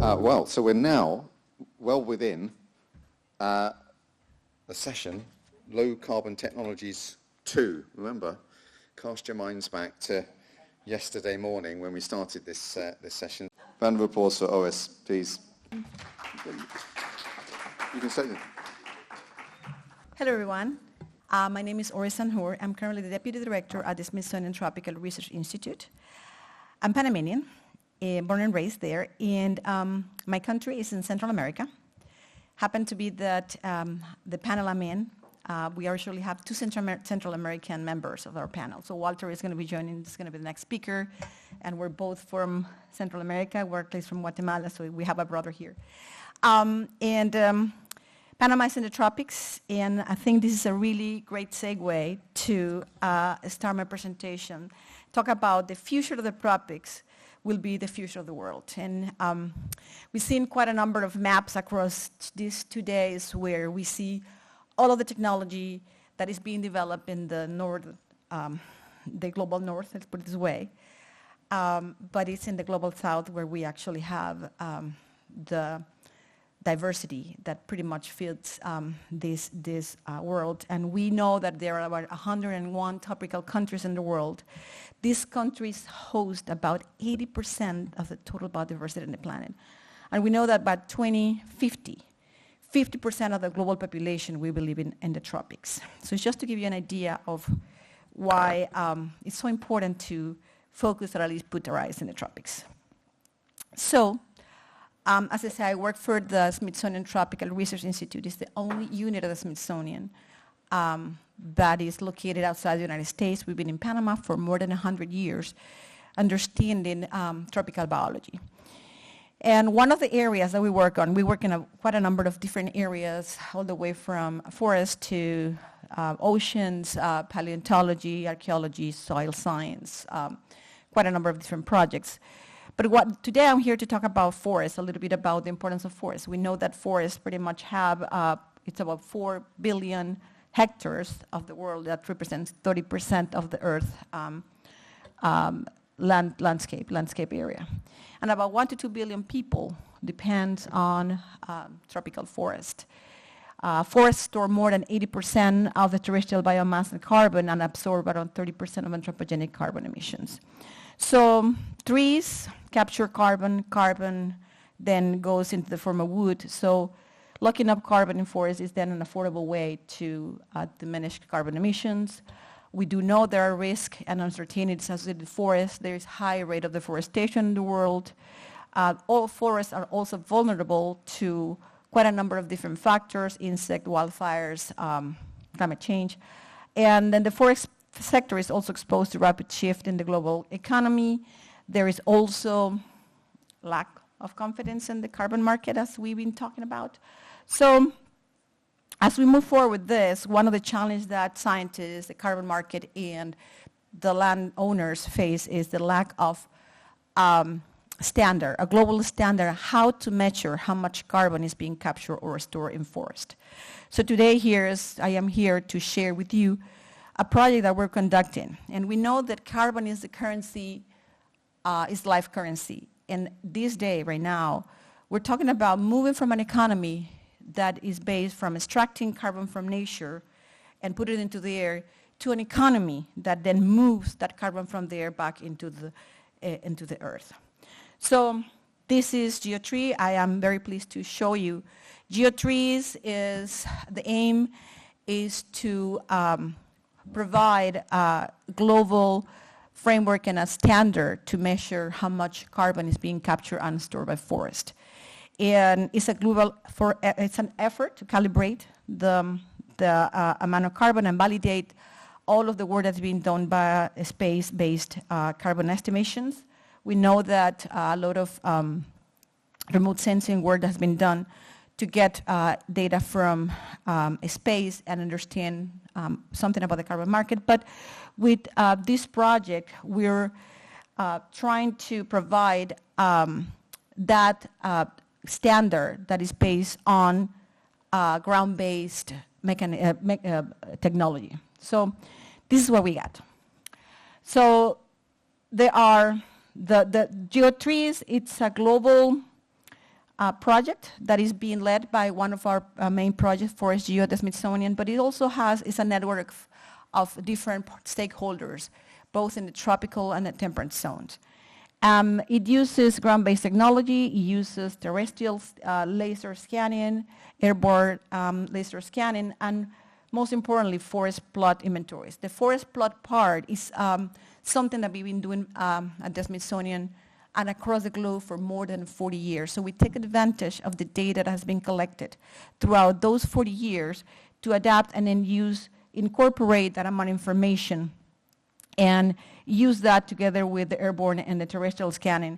So we're now well within the session, Low Carbon Technologies 2. Remember, cast your minds back to yesterday morning when we started this session. Round of applause for Oris, please. You can say it. Hello, everyone. My name is Oris Sanjur. I'm currently the Deputy Director at the Smithsonian Tropical Research Institute. I'm Panamanian, born and raised there, and my country is in Central America. Happen to be that the panel I'm in, we actually have two Central American members of our panel. So Walter is going to be joining, is going to be the next speaker, and we're both from Central America. We're at least from Guatemala, so we have a brother here. Panama is in the tropics, and I think this is a really great segue to start my presentation. Talk about the future of the tropics will be the future of the world. And we've seen quite a number of maps across these 2 days where we see all of the technology that is being developed in the north, the global north, let's put it this way. But it's in the global south where we actually have the diversity that pretty much fits this world. And we know that there are about 101 tropical countries in the world. These countries host about 80% of the total biodiversity on the planet. And we know that by 2050, 50% of the global population will be living in the tropics. So it's just to give you an idea of why it's so important to focus or at least put our eyes in the tropics. So, as I say, I work for the Smithsonian Tropical Research Institute. It's the only unit of the Smithsonian that is located outside the United States. We've been in Panama for more than 100 years, understanding tropical biology. And one of the areas that we work on, we work in quite a number of different areas, all the way from forests to oceans, paleontology, archaeology, soil science, quite a number of different projects. But today I'm here to talk about forests, a little bit about the importance of forests. We know that forests pretty much have, it's about 4 billion hectares of the world that represents 30% of the Earth landscape area. And about 1 to 2 billion people depend on tropical forest. Forests store more than 80% of the terrestrial biomass and carbon and absorb around 30% of anthropogenic carbon emissions. So trees capture carbon, carbon then goes into the form of wood. So locking up carbon in forests is then an affordable way to diminish carbon emissions. We do know there are risks and uncertainties associated with forests. There is high rate of deforestation in the world. All forests are also vulnerable to quite a number of different factors, insect, wildfires, climate change. And then the forest sector is also exposed to rapid shift in the global economy. There is also lack of confidence in the carbon market, as we've been talking about. So as we move forward with this, one of the challenges that scientists, the carbon market, and the landowners face is the lack of standard, a global standard, how to measure how much carbon is being captured or stored in forest. So today I am here to share with you a project that we're conducting. And we know that carbon is the currency, is life currency. And this day, right now, we're talking about moving from an economy that is based from extracting carbon from nature and put it into the air to an economy that then moves that carbon from the air back into the earth. So this is Chhetri. I am very pleased to show you. Chhetri is, the aim is to provide a global framework and a standard to measure how much carbon is being captured and stored by forest. And it's it's an effort to calibrate the amount of carbon and validate all of the work that's being done by space-based carbon estimations. We know that a lot of remote sensing work has been done to get data from space and understand something about the carbon market. But with this project, we're trying to provide that standard that is based on ground-based technology. So this is what we got. So there are the Chhetri, it's a global project that is being led by one of our main projects, Forest Geo at the Smithsonian, but it also is a network of different stakeholders, both in the tropical and the temperate zones. It uses ground-based technology, it uses terrestrial laser scanning, airborne laser scanning, and most importantly, forest plot inventories. The forest plot part is something that we've been doing at the Smithsonian and across the globe for more than 40 years. So we take advantage of the data that has been collected throughout those 40 years to adapt and then incorporate that amount of information and use that together with the airborne and the terrestrial scanning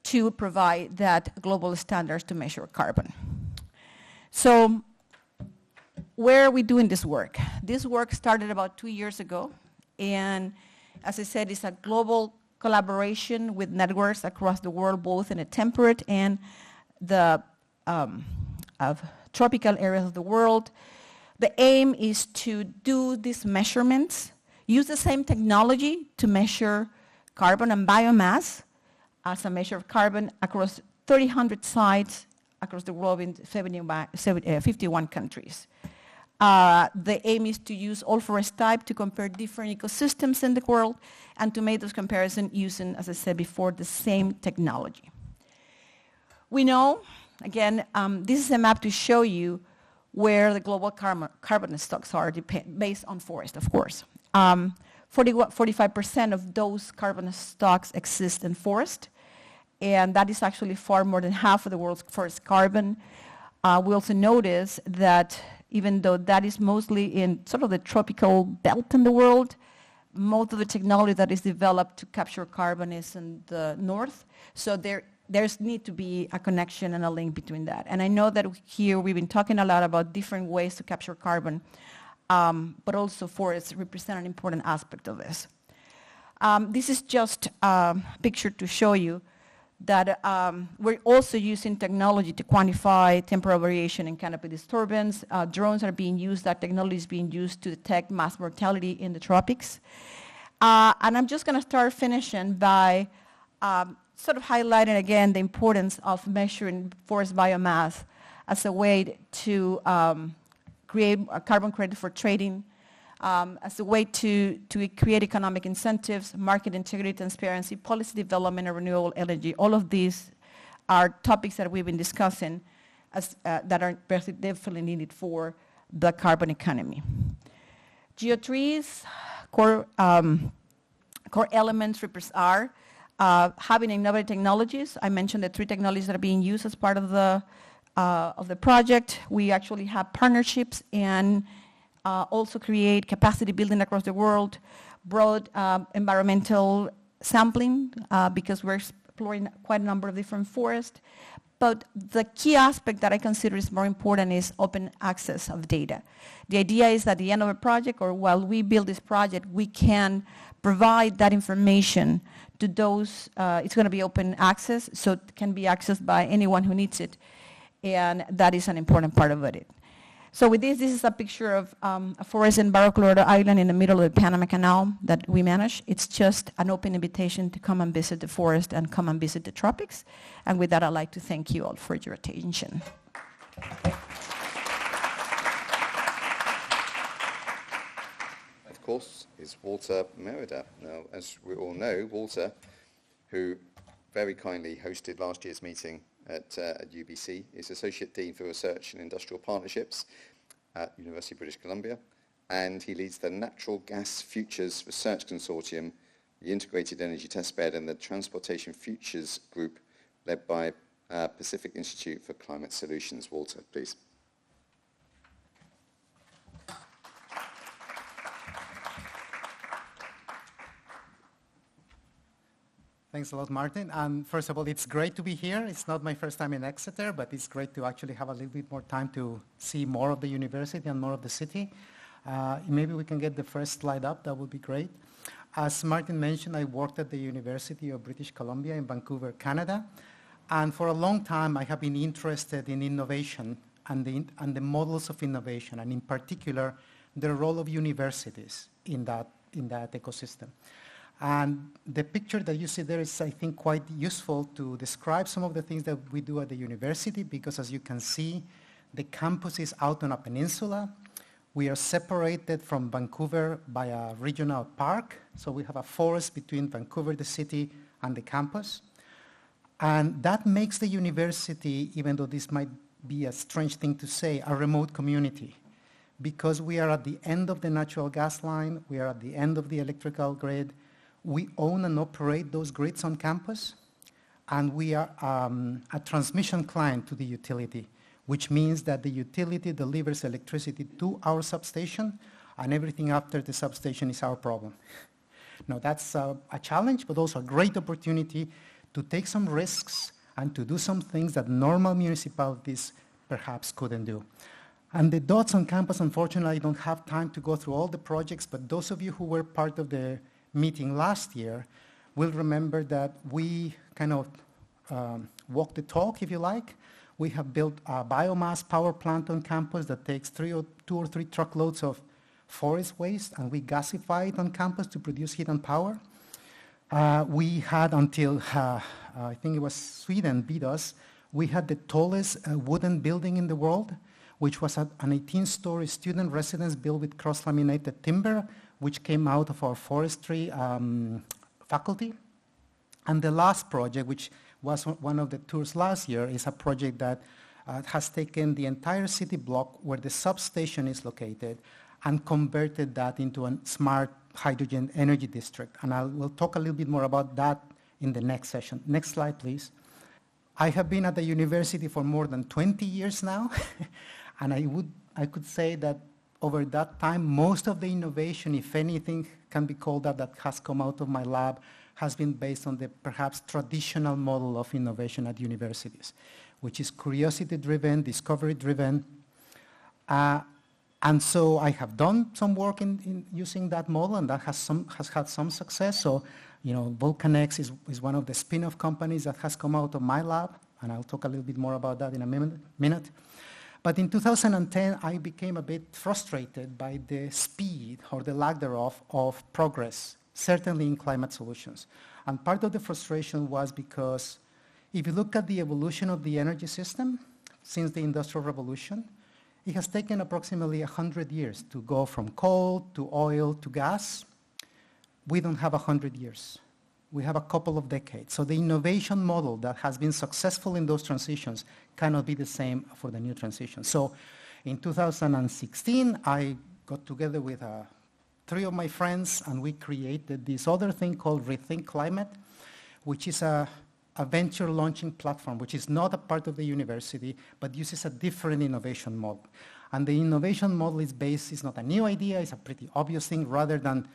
to provide that global standards to measure carbon. So where are we doing this work? This work started about 2 years ago, and as I said, it's a global collaboration with networks across the world, both in the temperate and the tropical areas of the world. The aim is to do these measurements, use the same technology to measure carbon and biomass as a measure of carbon across 300 sites across the globe in 51 countries. The aim is to use all forest type to compare different ecosystems in the world and to make those comparisons using, as I said before, the same technology. We know, again, this is a map to show you where the global carbon stocks are based on forest, of course. 45% of those carbon stocks exist in forest, and that is actually far more than half of the world's forest carbon. We also notice that even though that is mostly in sort of the tropical belt in the world, most of the technology that is developed to capture carbon is in the north. So there's need to be a connection and a link between that. And I know that here we've been talking a lot about different ways to capture carbon, but also forests represent an important aspect of this. This is just a picture to show you that we're also using technology to quantify temporal variation in canopy disturbance. Drones are being used, that technology is being used to detect mass mortality in the tropics. And I'm just gonna start finishing by sort of highlighting again the importance of measuring forest biomass as a way to create a carbon credit for trading, as a way to create economic incentives, market integrity, transparency, policy development, and renewable energy. All of these are topics that we've been discussing that are definitely needed for the carbon economy. Geotrees, core elements are having innovative technologies. I mentioned the 3 technologies that are being used as part of the project. We actually have partnerships and also create capacity building across the world, broad environmental sampling, because we're exploring quite a number of different forests. But the key aspect that I consider is more important is open access of data. The idea is that at the end of a project, or while we build this project, we can provide that information to those, it's gonna be open access, so it can be accessed by anyone who needs it, and that is an important part of it. So with this is a picture of a forest in Barro Colorado Island in the middle of the Panama Canal that we manage. It's just an open invitation to come and visit the forest and come and visit the tropics. And with that, I'd like to thank you all for your attention. Of course, is Walter Merida. Now, as we all know, Walter, who very kindly hosted last year's meeting at UBC, is Associate Dean for Research and Industrial Partnerships at University of British Columbia, and he leads the Natural Gas Futures Research Consortium, the Integrated Energy Testbed, and the Transportation Futures Group, led by Pacific Institute for Climate Solutions. Walter, please. Thanks a lot, Martin. And first of all, it's great to be here. It's not my first time in Exeter, but it's great to actually have a little bit more time to see more of the university and more of the city. Maybe we can get the first slide up. That would be great. As Martin mentioned, I worked at the University of British Columbia in Vancouver, Canada. And for a long time, I have been interested in innovation and the models of innovation, and in particular, the role of universities in that ecosystem. And the picture that you see there is, I think, quite useful to describe some of the things that we do at the university, because as you can see, the campus is out on a peninsula. We are separated from Vancouver by a regional park. So we have a forest between Vancouver, the city, and the campus. And that makes the university, even though this might be a strange thing to say, a remote community. Because we are at the end of the natural gas line, we are at the end of the electrical grid, we own and operate those grids on campus, and we are a transmission client to the utility, which means that the utility delivers electricity to our substation, and everything after the substation is our problem. Now that's a challenge, but also a great opportunity to take some risks and to do some things that normal municipalities perhaps couldn't do. And the dots on campus, unfortunately, I don't have time to go through all the projects, but those of you who were part of the meeting last year will remember that we kind of walked the talk, if you like. We have built a biomass power plant on campus that takes 2 or 3 truckloads of forest waste, and we gasify it on campus to produce heat and power. We had until, I think it was Sweden beat us, we had the tallest wooden building in the world, which was an 18-story student residence built with cross-laminated timber, which came out of our forestry faculty. And the last project, which was one of the tours last year, is a project that has taken the entire city block where the substation is located and converted that into a smart hydrogen energy district. And I will talk a little bit more about that in the next session. Next slide, please. I have been at the university for more than 20 years now, and I could say that over that time, most of the innovation, if anything can be called that has come out of my lab, has been based on the perhaps traditional model of innovation at universities, which is curiosity-driven, discovery-driven. And so I have done some work in using that model, and that has had some success. So, Volcanex is one of the spin-off companies that has come out of my lab, and I'll talk a little bit more about that in a minute. But in 2010, I became a bit frustrated by the speed, or the lack thereof, of progress, certainly in climate solutions. And part of the frustration was because if you look at the evolution of the energy system since the Industrial Revolution, it has taken approximately 100 years to go from coal to oil to gas. We don't have 100 years. We have a couple of decades. So the innovation model that has been successful in those transitions cannot be the same for the new transition. So in 2016, I got together with 3 of my friends, and we created this other thing called Rethink Climate, which is a venture launching platform, which is not a part of the university, but uses a different innovation model. And the innovation model is not a new idea, it's a pretty obvious thing, rather than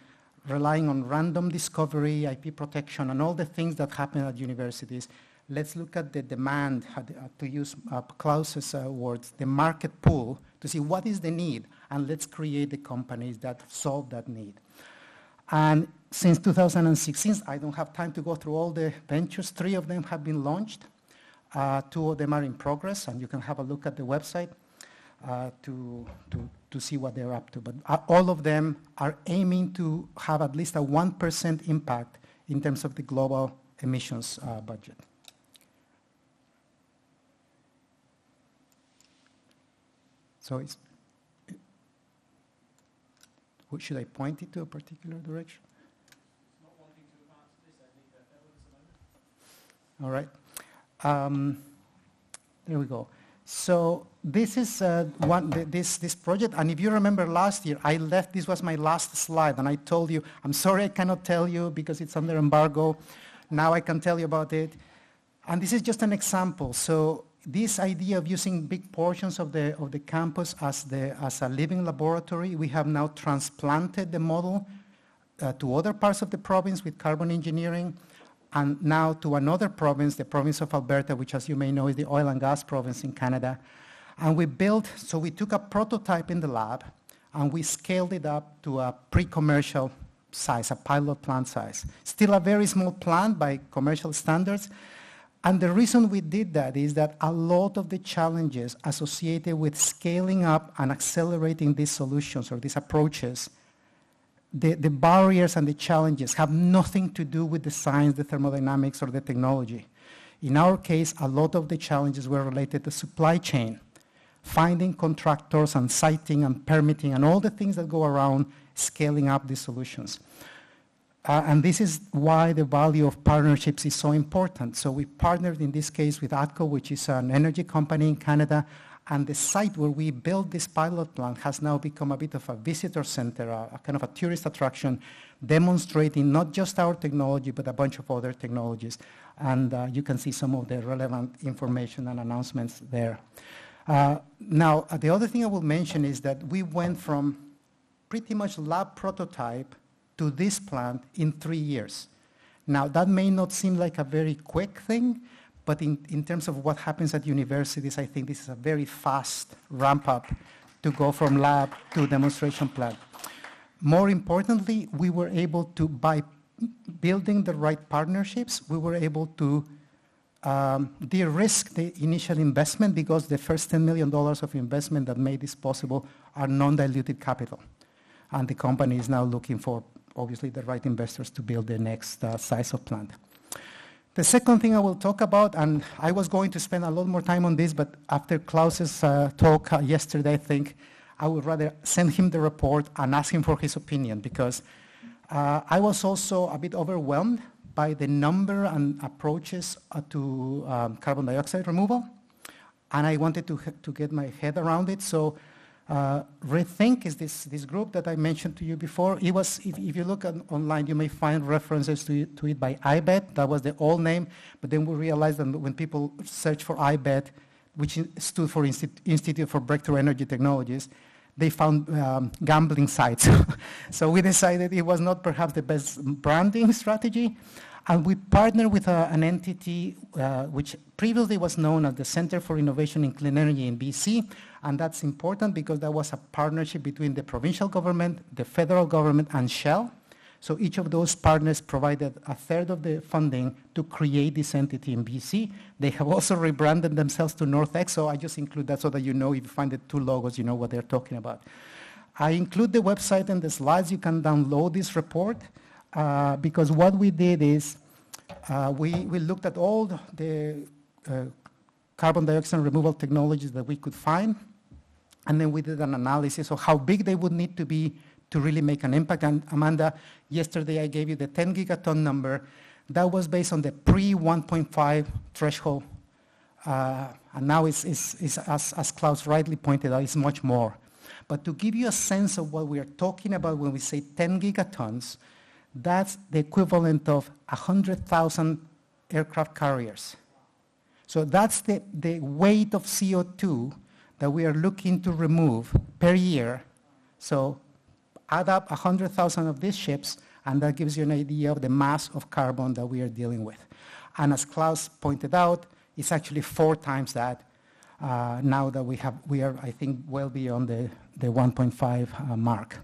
relying on random discovery, IP protection, and all the things that happen at universities. Let's look at the demand, to use Klaus's words, the market pool, to see what is the need, and let's create the companies that solve that need. And since 2016, I don't have time to go through all the ventures. 3 of them have been launched. 2 of them are in progress, and you can have a look at the website to see what they're up to. But all of them are aiming to have at least a 1% impact in terms of the global emissions budget. So should I point it to a particular direction? Not wanting to advance this, I think that All right. There we go. So this is this project, and if you remember last year, I left, this was my last slide, and I told you, I'm sorry I cannot tell you because it's under embargo. Now I can tell you about it. And this is just an example. So this idea of using big portions of the campus as a living laboratory, we have now transplanted the model to other parts of the province with carbon engineering, and now to another province, the province of Alberta, which, as you may know, is the oil and gas province in Canada. And we took a prototype in the lab, and we scaled it up to a pre-commercial size, a pilot plant size. Still a very small plant by commercial standards. And the reason we did that is that a lot of the challenges associated with scaling up and accelerating these solutions or these approaches the barriers and the challenges have nothing to do with the science, the thermodynamics, or the technology. In our case, a lot of the challenges were related to supply chain, finding contractors and siting and permitting and all the things that go around scaling up these solutions. And this is why the value of partnerships is so important. So we partnered in this case with ATCO, which is an energy company in Canada, and the site where we built this pilot plant has now become a bit of a visitor center, a kind of a tourist attraction, demonstrating not just our technology, but a bunch of other technologies. And you can see some of the relevant information and announcements there. Now, the other thing I will mention is that we went from pretty much lab prototype to this plant in 3 years. Now, that may not seem like a very quick thing, but in terms of what happens at universities, I think this is a very fast ramp up to go from lab to demonstration plant. More importantly, we were able to, by building the right partnerships, we were able to de-risk the initial investment because the first $10 million of investment that made this possible are non-diluted capital. And the company is now looking for, obviously, the right investors to build the next size of plant. The second thing I will talk about, and I was going to spend a lot more time on this, but after Klaus's talk yesterday, I think I would rather send him the report and ask him for his opinion, because I was also a bit overwhelmed by the number and approaches to carbon dioxide removal, and I wanted to get my head around it. So Rethink is this group that I mentioned to you before. It was, if you look online, you may find references to it by IBET. That was the old name, but then we realized that when people search for IBET, which stood for Institute for Breakthrough Energy Technologies, they found gambling sites. So we decided it was not perhaps the best branding strategy, and we partnered with an entity which previously was known as the Center for Innovation in Clean Energy in BC, and that's important because that was a partnership between the provincial government, the federal government, and Shell. So each of those partners provided a third of the funding to create this entity in BC. They have also rebranded themselves to NorthX, so I just include that so that you know, if you find the two logos, you know what they're talking about. I include the website and the slides. You can download this report because what we did is we looked at all the carbon dioxide removal technologies that we could find, and then we did an analysis of how big they would need to be to really make an impact. And Amanda, yesterday I gave you the 10 gigaton number. That was based on the pre-1.5 threshold. And now it's as Klaus rightly pointed out, it's much more. But to give you a sense of what we are talking about when we say 10 gigatons, that's the equivalent of 100,000 aircraft carriers. So that's the weight of CO2 that we are looking to remove per year. So add up 100,000 of these ships, and that gives you an idea of the mass of carbon that we are dealing with. And as Klaus pointed out, it's actually 4 times that now that we are, I think, well beyond the 1.5 mark.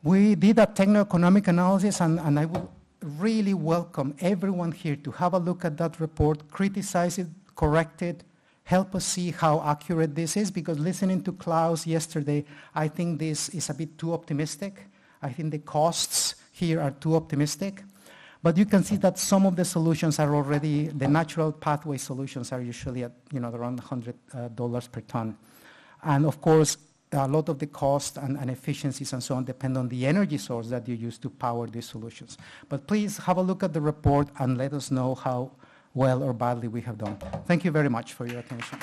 We did a techno-economic analysis, and I would really welcome everyone here to have a look at that report, criticize it, correct it, help us see how accurate this is, because listening to Klaus yesterday, I think this is a bit too optimistic. I think the costs here are too optimistic. But you can see that some of the solutions are already, the natural pathway solutions are usually at around $100 per ton. And of course, a lot of the cost and efficiencies and so on depend on the energy source that you use to power these solutions. But please have a look at the report and let us know how well or badly we have done. Thank you very much for your attention.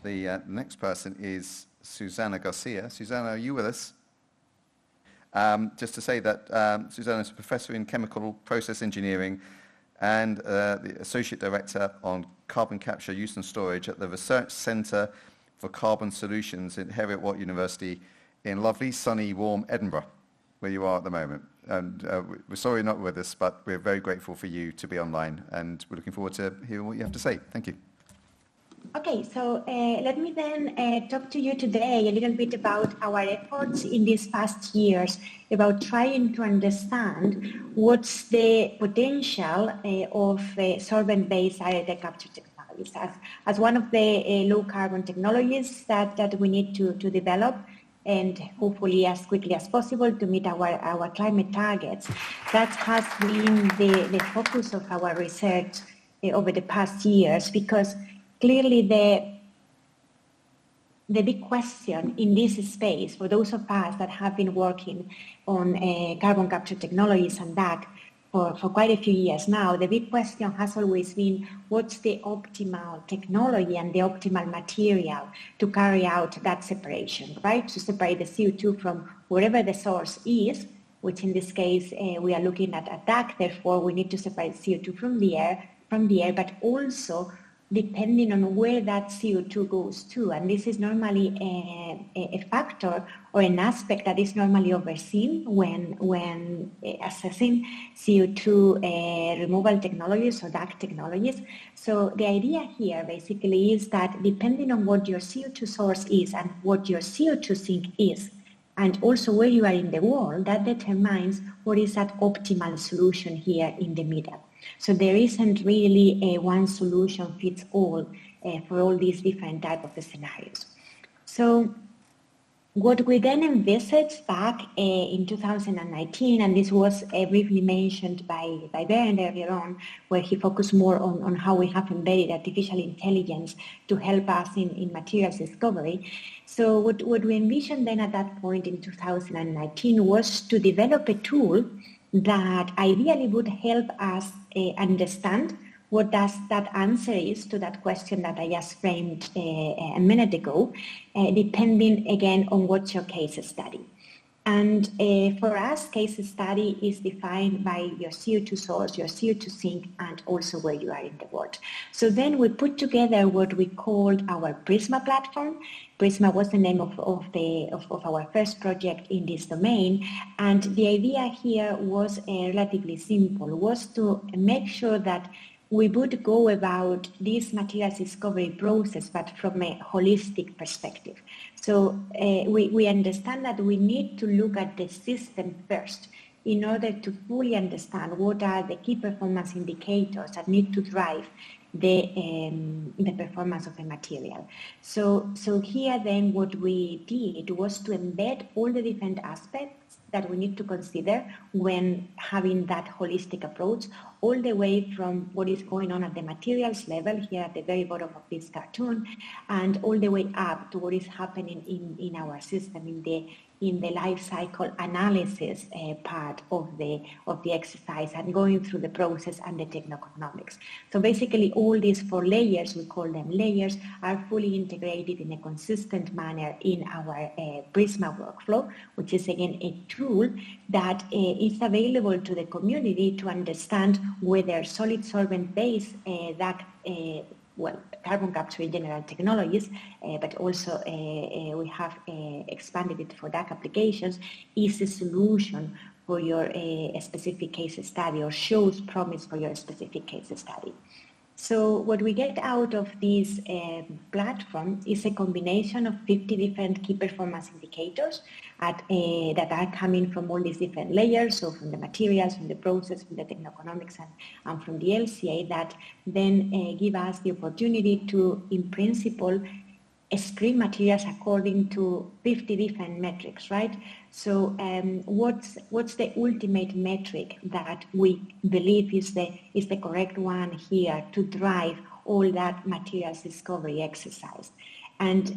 The next person is Susana Garcia. Susana, are you with us? Just to say that Susana is a professor in chemical process engineering and the Associate Director on Carbon Capture, Use and Storage at the Research Centre for Carbon Solutions at Heriot-Watt University in lovely, sunny, warm Edinburgh, where you are at the moment. And we're sorry you're not with us, but we're very grateful for you to be online, and we're looking forward to hearing what you have to say. Thank you. Okay, so let me then talk to you today a little bit about our efforts in these past years, about trying to understand what's the potential of solvent-based air capture technology. technologies as one of the low carbon technologies that we need to develop and hopefully as quickly as possible to meet our climate targets. That has been the focus of our research over the past years, because clearly the big question in this space for those of us that have been working on carbon capture technologies and DAC for quite a few years now, the big question has always been what's the optimal technology and the optimal material to carry out that separation, right? To separate the CO2 from wherever the source is, which in this case we are looking at a DAC, therefore we need to separate CO2 from the air, but also depending on where that CO2 goes to. And this is normally a factor or an aspect that is normally overseen when assessing CO2 removal technologies or DAC technologies. So the idea here basically is that depending on what your CO2 source is and what your CO2 sink is, and also where you are in the world, that determines what is that optimal solution here in the middle. So there isn't really a one solution fits all for all these different type of scenarios. So what we then envisaged back in 2019, and this was briefly mentioned by Bernd earlier on, where he focused more on how we have embedded artificial intelligence to help us in materials discovery. So what we envisioned then at that point in 2019 was to develop a tool that ideally would help us understand what that answer is to that question that I just framed a minute ago, depending again on what's your case study. And for us, case study is defined by your CO2 source, your CO2 sink, and also where you are in the world. So then we put together what we called our Prisma platform. Prisma was the name of our first project in this domain. And the idea here was relatively simple, was to make sure that we would go about this materials discovery process, but from a holistic perspective. So we understand that we need to look at the system first in order to fully understand what are the key performance indicators that need to drive the performance of a material. So here then what we did was to embed all the different aspects that we need to consider when having that holistic approach, all the way from what is going on at the materials level here at the very bottom of this cartoon, and all the way up to what is happening in our system, in the life cycle analysis part of the exercise, and going through the process and the techno-economics. So basically all these 4 layers, we call them layers, are fully integrated in a consistent manner in our Prisma workflow, which is again a tool that is available to the community to understand whether solid solvent based carbon capture in general technologies, but also we have expanded it for DAC applications, is a solution for your specific case study, or shows promise for your specific case study. So what we get out of this platform is a combination of 50 different key performance indicators that are coming from all these different layers, so from the materials, from the process, from the techno-economics, and from the LCA, that then give us the opportunity to, in principle, screen materials according to 50 different metrics, right? So what's the ultimate metric that we believe is the correct one here to drive all that materials discovery exercise? And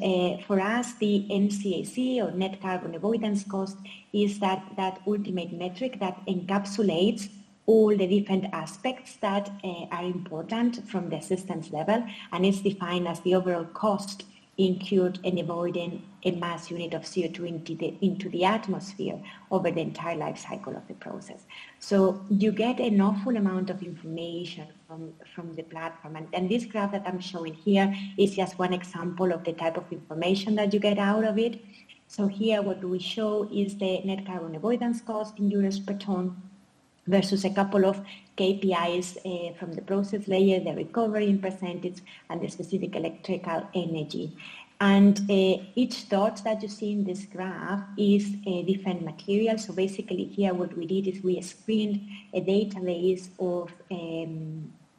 for us, the NCAC, or net carbon avoidance cost, is that ultimate metric that encapsulates all the different aspects that are important from the systems level, and is defined as the overall cost incurred in avoiding a mass unit of CO2 into the atmosphere over the entire life cycle of the process. So you get an awful amount of information from the platform. And this graph that I'm showing here is just one example of the type of information that you get out of it. So here what we show is the net carbon avoidance cost in euros per ton versus a couple of KPIs from the process layer, the recovery in percentage, and the specific electrical energy. And each dot that you see in this graph is a different material. So basically here what we did is we screened a database of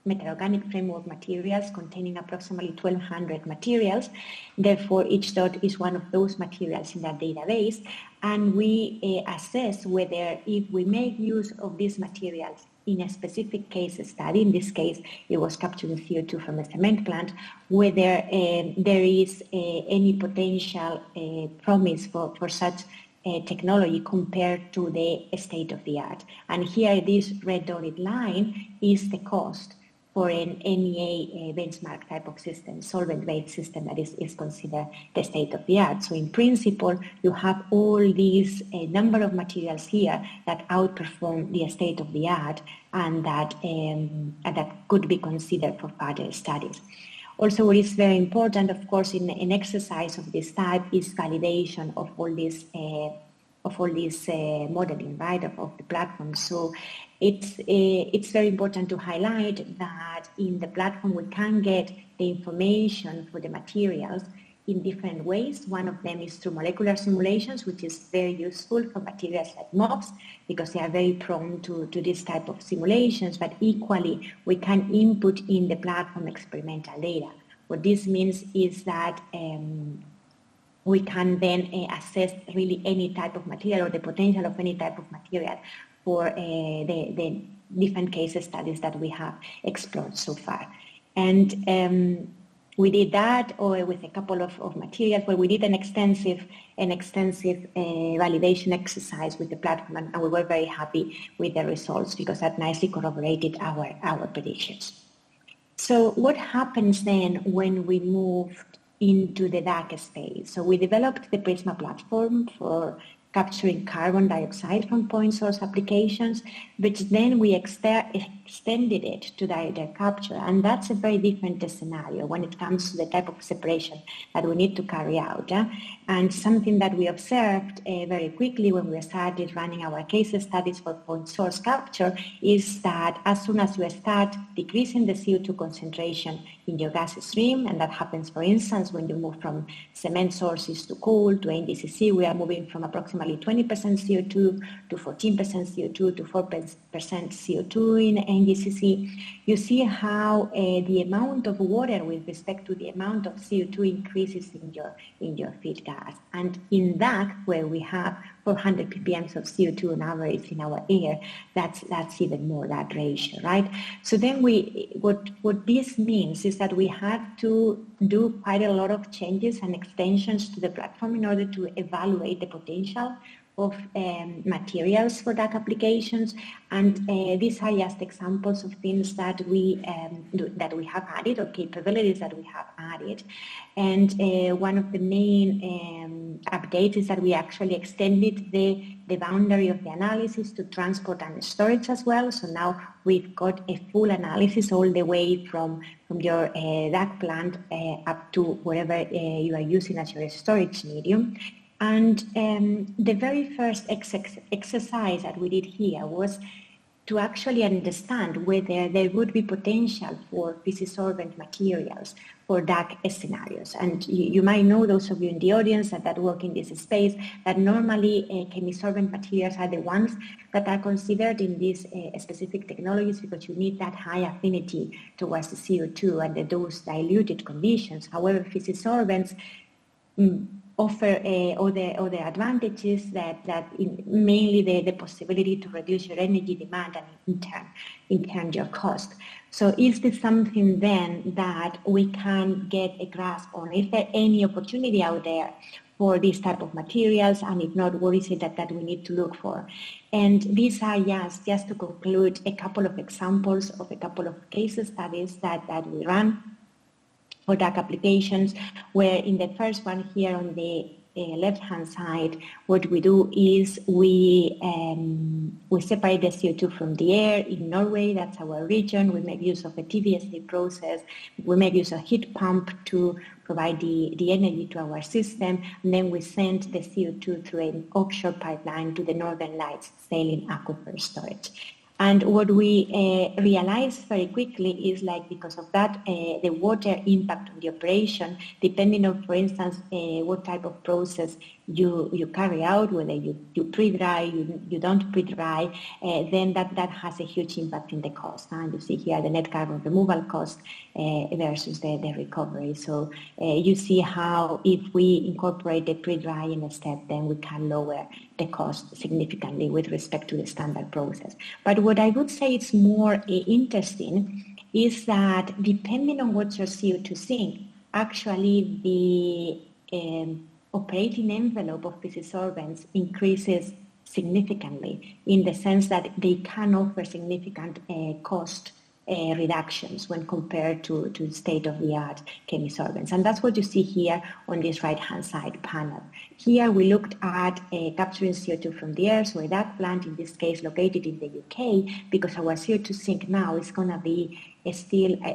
meta-organic framework materials containing approximately 1,200 materials. Therefore, each dot is one of those materials in that database, and we assess whether if we make use of these materials in a specific case study, in this case it was capturing CO2 from a cement plant, whether there is any potential promise for such technology compared to the state of the art. And here this red dotted line is the cost for an MEA benchmark type of system, solvent-based system that is considered the state of the art. So in principle, you have all these number of materials here that outperform the state of the art and that could be considered for further studies. Also, what is very important, of course, in an exercise of this type is validation of all this modeling, right, of the platform. So it's very important to highlight that in the platform we can get the information for the materials in different ways. One of them is through molecular simulations, which is very useful for materials like MOFs because they are very prone to this type of simulations, but equally we can input in the platform experimental data. What this means is that we can then assess really any type of material or the potential of any type of material for the different case studies that we have explored so far. And we did that with a couple of materials where we did an extensive validation exercise with the platform, and we were very happy with the results because that nicely corroborated our predictions. So what happens then when we moved into the DAC space? So we developed the Prisma platform for capturing carbon dioxide from point source applications, but then we extended it to direct capture, and that's a very different scenario when it comes to the type of separation that we need to carry out. And something that we observed very quickly when we started running our case studies for point source capture is that as soon as you start decreasing the CO2 concentration in your gas stream, and that happens, for instance, when you move from cement sources to coal to NGCC, we are moving from approximately 20% CO2 to 14% CO2 to 4% CO2 in NGCC. You see how the amount of water with respect to the amount of CO2 increases in your feed gas. And in that, where we have 400 ppm of CO2 on average in our air, that's even more, that ratio, right? So then what this means is that we had to do quite a lot of changes and extensions to the platform in order to evaluate the potential of materials for DAC applications, and these are just examples of things that we have added, or capabilities that we have added. And one of the main updates is that we actually extended the boundary of the analysis to transport and storage as well. So now we've got a full analysis all the way from your DAC plant up to wherever you are using as your storage medium. And the very first exercise that we did here was to actually understand whether there would be potential for physisolvent materials for DAC scenarios. And you might know, those of you in the audience that work in this space, that normally chemisolvent materials are the ones that are considered in these specific technologies because you need that high affinity towards the CO2 and those diluted conditions. However, physisolvents offer other advantages that mainly the possibility to reduce your energy demand and in turn your cost. So is this something then that we can get a grasp on? Is there any opportunity out there for these type of materials? And if not, what is it that we need to look for? And these are just to conclude a couple of examples of a couple of case studies that we ran for DAC applications, where in the first one here on the left-hand side, what we do is we separate the CO2 from the air in Norway. That's our region. We make use of a TVSA process. We make use of heat pump to provide the energy to our system. And then we send the CO2 through an offshore pipeline to the Northern Lights saline aquifer storage. And what we realized very quickly is, like, because of that, the water impact on the operation, depending on, for instance, what type of process you carry out, whether you pre-dry, you don't pre-dry, then that has a huge impact in the cost. And you see here the net carbon removal cost versus the recovery. So you see how if we incorporate the pre-drying step, then we can lower the cost significantly with respect to the standard process. But what I would say is more interesting is that depending on what's your CO2 sink, actually the operating envelope of PC sorbents increases significantly in the sense that they can offer significant cost reductions when compared to state-of-the-art chemisorbents. And that's what you see here on this right-hand side panel. Here we looked at capturing CO2 from the air, so a DAC plant, in this case located in the UK, because our CO2 sink now is going to be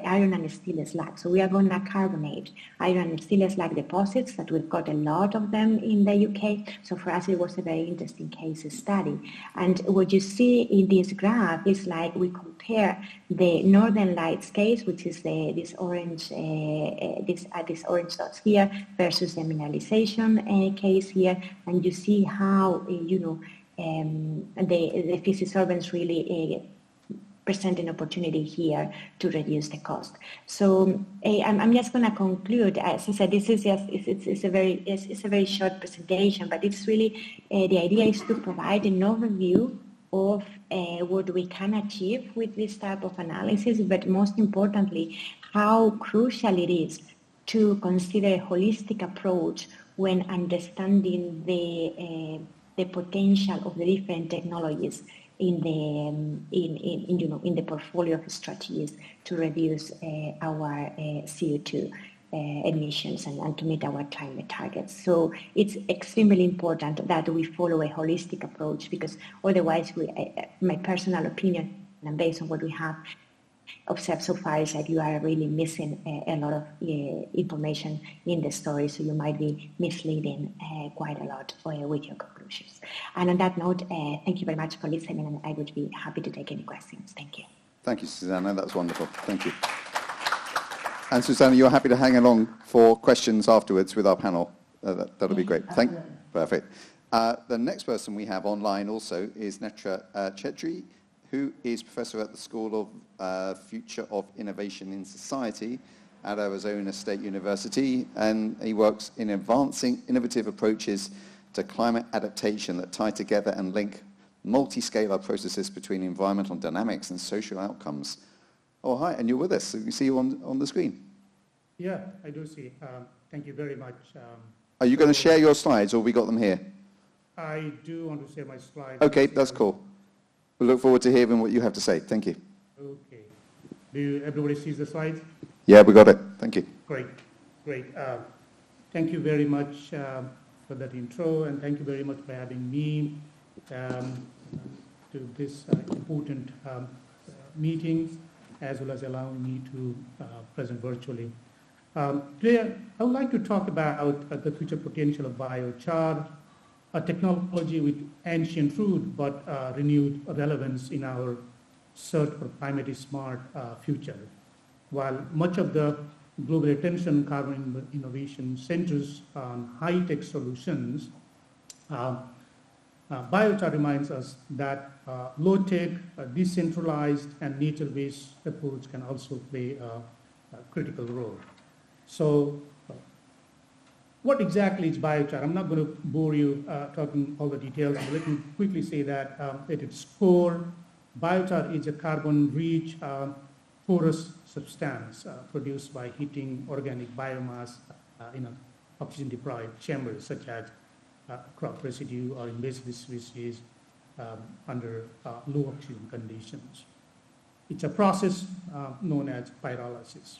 iron and steel slag. So we are going to carbonate iron and steel slag deposits that we've got a lot of them in the UK. So for us, it was a very interesting case study. And what you see in this graph is like we compare the Northern Lights case, which is this orange dots here, versus the mineralization case here, and you see how the PC sorbents really present an opportunity here to reduce the cost. So I'm just going to conclude. As I said, this is just it's a very short presentation, but it's really the idea is to provide an overview of what we can achieve with this type of analysis, but most importantly, how crucial it is to consider a holistic approach when understanding the potential of the different technologies in the portfolio of strategies to reduce our CO2 emissions and to meet our climate targets. So it's extremely important that we follow a holistic approach, because otherwise, my personal opinion, and based on what we have observed so far, is that you are really missing a lot of information in the story, so you might be misleading quite a lot with your conclusions. And on that note, thank you very much for listening, and I would be happy to take any questions. Thank you. Thank you, Susana. That's wonderful. Thank you. And Susana, you're happy to hang along for questions afterwards with our panel. That'll be great. Perfect. The next person we have online also is Netra Chhetri, who is professor at the School of Future of Innovation in Society at Arizona State University, and he works in advancing innovative approaches to climate adaptation that tie together and link multi-scalar processes between environmental dynamics and social outcomes. Oh, hi, and you're with us. So we see you on the screen. Yeah, I do see. Thank you very much. Are you going to share your slides, or we got them here? I do want to share my slides. Okay, that's cool. We look forward to hearing what you have to say. Thank you. Okay. Everybody sees the slides? Yeah, we got it. Thank you. Great. Thank you very much for that intro, and thank you very much for having me to this important meeting, as well as allowing me to present virtually. Today, I would like to talk about the future potential of biochar, a technology with ancient root but renewed relevance in our search for climate smart future. While much of the global attention on carbon innovation centers on high-tech solutions, biochar reminds us that low-tech, decentralized, and nature-based approach can also play a critical role. So, what exactly is biochar? I'm not going to bore you talking all the details, but let me quickly say that at its core, biochar is a carbon-rich, porous substance produced by heating organic biomass in an oxygen-deprived chambers, such as crop residue or invasive species under low oxygen conditions. It's a process known as pyrolysis.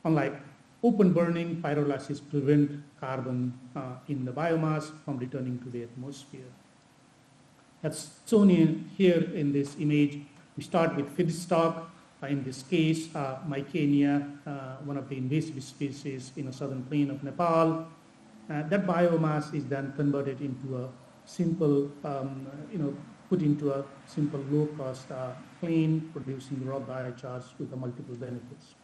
Unlike open burning, pyrolysis prevents carbon in the biomass from returning to the atmosphere. As shown here in this image, we start with feedstock. In this case, Mycenia, one of the invasive species in the southern plain of Nepal. That biomass is then converted into a simple, put into a simple low-cost plane, producing raw biochars with multiple benefits.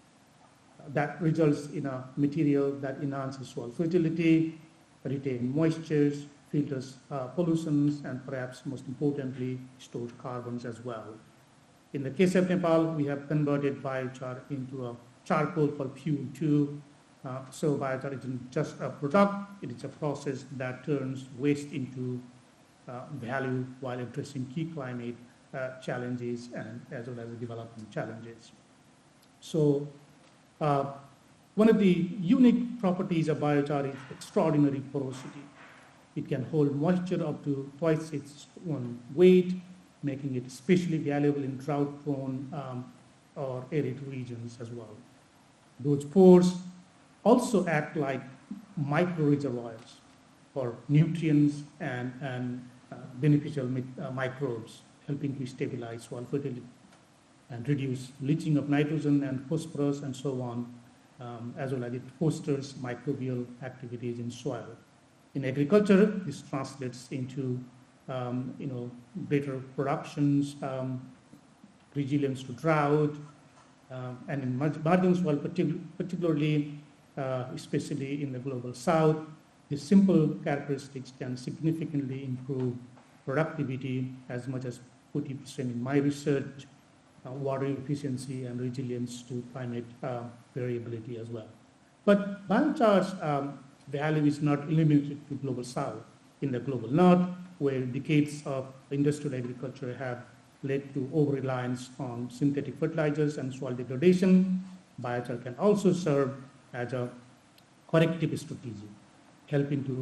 That results in a material that enhances soil fertility, retain moistures, filters pollutions, and perhaps most importantly, stores carbons as well. In the case of Nepal, we have converted biochar into a charcoal for fuel too. So biochar isn't just a product, it is a process that turns waste into value while addressing key climate challenges and as well as the development challenges. So one of the unique properties of biochar is extraordinary porosity. It can hold moisture up to twice its own weight, making it especially valuable in drought-prone or arid regions as well. Those pores also act like micro-reservoirs for nutrients and beneficial microbes, helping to stabilize soil fertility and reduce leaching of nitrogen and phosphorus and so on, as well as it fosters microbial activities in soil. In agriculture, this translates into better productions, resilience to drought, and in margin soil, particularly, especially in the global south, these simple characteristics can significantly improve productivity as much as 40% in my research, water efficiency and resilience to climate variability as well. But biochar's value is not limited to global south. In the global north, where decades of industrial agriculture have led to over-reliance on synthetic fertilizers and soil degradation, biochar can also serve as a corrective strategy, helping to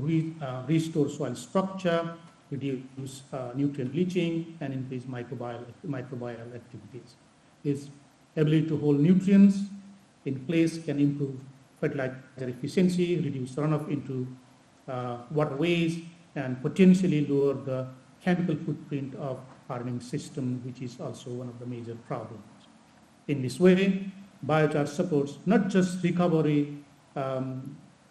restore soil structure, reduce nutrient leaching, and increase microbial activities. Its ability to hold nutrients in place can improve fertilizer efficiency, reduce runoff into waterways, and potentially lower the chemical footprint of farming system, which is also one of the major problems. In this way, biochar supports not just recovery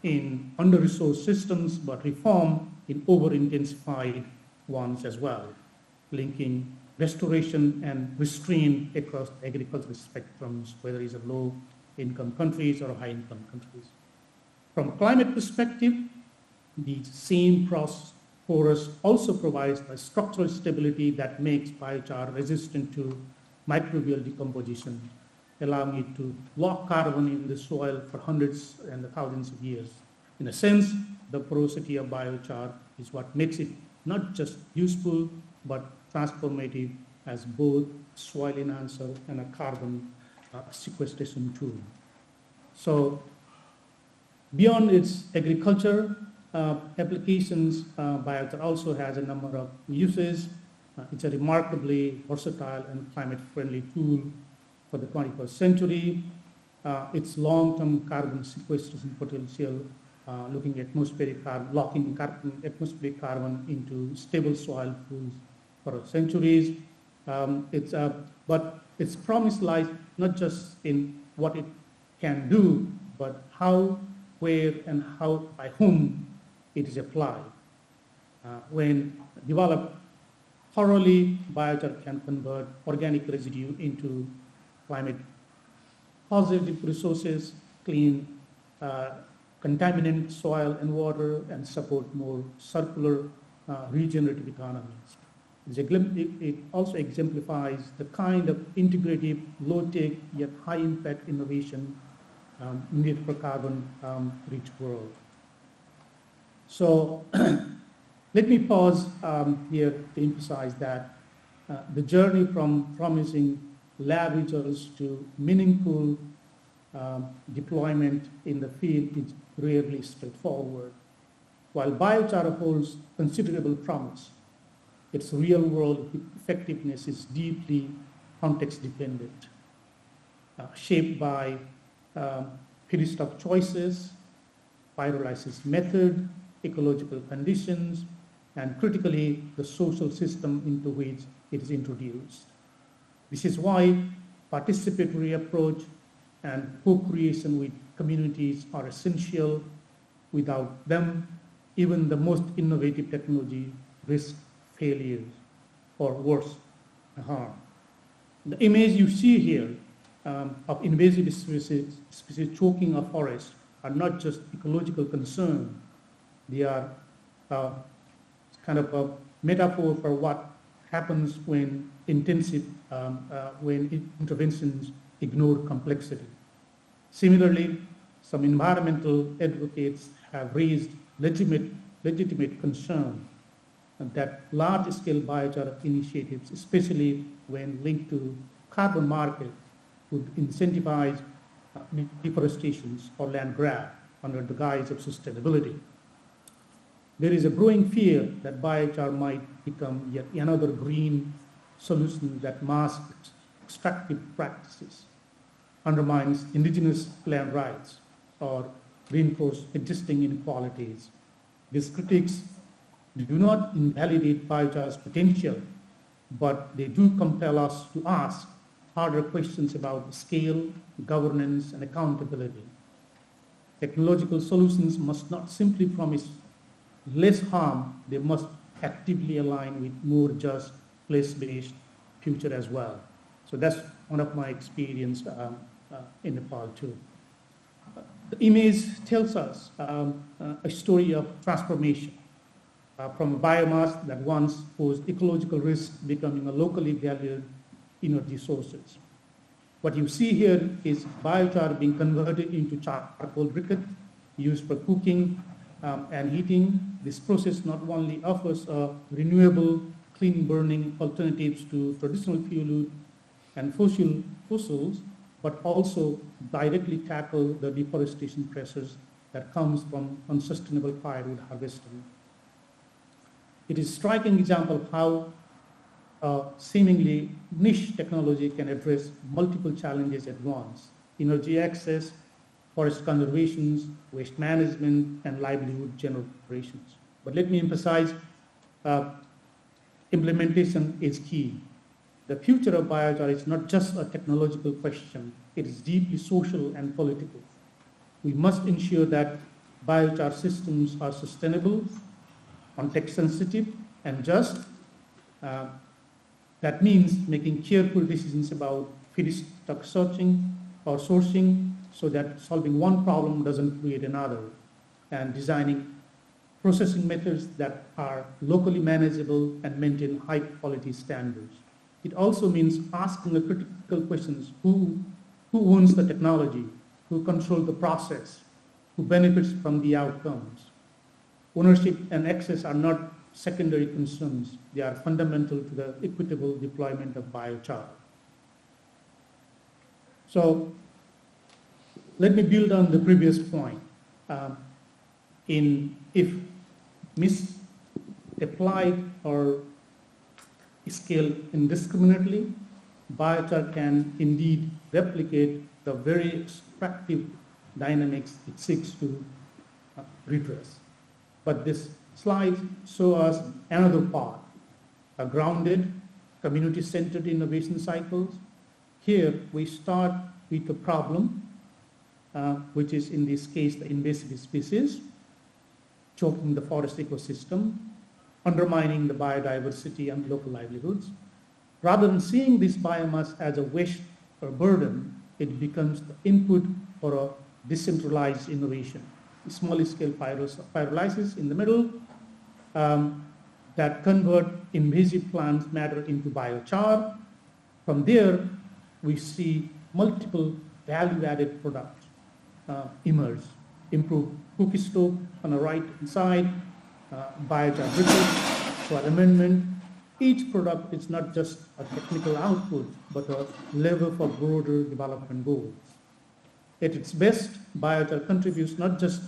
in under-resourced systems, but reform in over-intensified ones as well, linking restoration and restraint across the agricultural spectrums, whether it's low-income countries or high-income countries. From a climate perspective, the same porous also provides a structural stability that makes biochar resistant to microbial decomposition, allowing it to lock carbon in the soil for hundreds and thousands of years. In a sense, the porosity of biochar is what makes it not just useful, but transformative as both soil enhancer and a carbon sequestration tool. So beyond its agriculture applications, biochar also has a number of uses. It's a remarkably versatile and climate-friendly tool for the 21st century. Its long-term carbon sequestration potential, looking at locking atmospheric carbon into stable soil pools for centuries. But its promise lies not just in what it can do, but how, where, and how, by whom it is applied. When developed thoroughly, biochar can convert organic residue into climate positive resources, clean contaminant soil and water, and support more circular regenerative economies. It also exemplifies the kind of integrative, low-tech, yet high-impact innovation needed for carbon-rich world. So let me pause here to emphasize that the journey from promising lab results to meaningful deployment in the field is rarely straightforward. While biochar holds considerable promise, its real-world effectiveness is deeply context-dependent, shaped by feedstock choices, pyrolysis method, ecological conditions, and critically, the social system into which it is introduced. This is why participatory approach and co-creation with communities are essential. Without them, even the most innovative technology risks failure or worse, harm. The image you see here of invasive species choking a forest are not just ecological concern, They are kind of a metaphor for what happens when when interventions ignore complexity. Similarly, some environmental advocates have raised legitimate concern that large-scale biochar initiatives, especially when linked to carbon market, would incentivize deforestation or land grab under the guise of sustainability. There is a growing fear that biochar might become yet another green solution that masks extractive practices, undermines indigenous land rights, or reinforce existing inequalities. These critics do not invalidate biochar's potential, but they do compel us to ask harder questions about scale, governance, and accountability. Technological solutions must not simply promise less harm, they must actively align with more just, place-based future as well. So that's one of my experience in Nepal too. The image tells us a story of transformation from a biomass that once posed ecological risk becoming a locally valued energy sources. What you see here is biochar being converted into charcoal briquette used for cooking and heating. This process not only offers renewable, clean burning alternatives to traditional fuel and fossils, but also directly tackle the deforestation pressures that comes from unsustainable firewood harvesting. It is a striking example of how seemingly niche technology can address multiple challenges at once: energy access, forest conservation, waste management, and livelihood generations. But let me emphasize, implementation is key. The future of biochar is not just a technological question, it is deeply social and political. We must ensure that biochar systems are sustainable, context sensitive, and just. That means making careful decisions about feedstock searching or sourcing so that solving one problem doesn't create another, and designing processing methods that are locally manageable and maintain high quality standards. It also means asking the critical questions: who owns the technology, who controls the process, who benefits from the outcomes. Ownership and access are not secondary concerns, they are fundamental to the equitable deployment of biochar. So let me build on the previous point. If misapplied or scaled indiscriminately, biochar can indeed replicate the very extractive dynamics it seeks to redress. But this slide shows us another path, a grounded, community-centered innovation cycles. Here we start with the problem, which is in this case the invasive species, choking the forest ecosystem, undermining the biodiversity and local livelihoods. Rather than seeing this biomass as a waste or burden, it becomes the input for a decentralized innovation. Small-scale pyrolysis in the middle that convert invasive plant matter into biochar. From there, we see multiple value-added products emerge. Improved cookie stove on the right side, biochar briquette for amendment. Each product is not just a technical output, but a lever for broader development goals. At its best, biochar contributes not just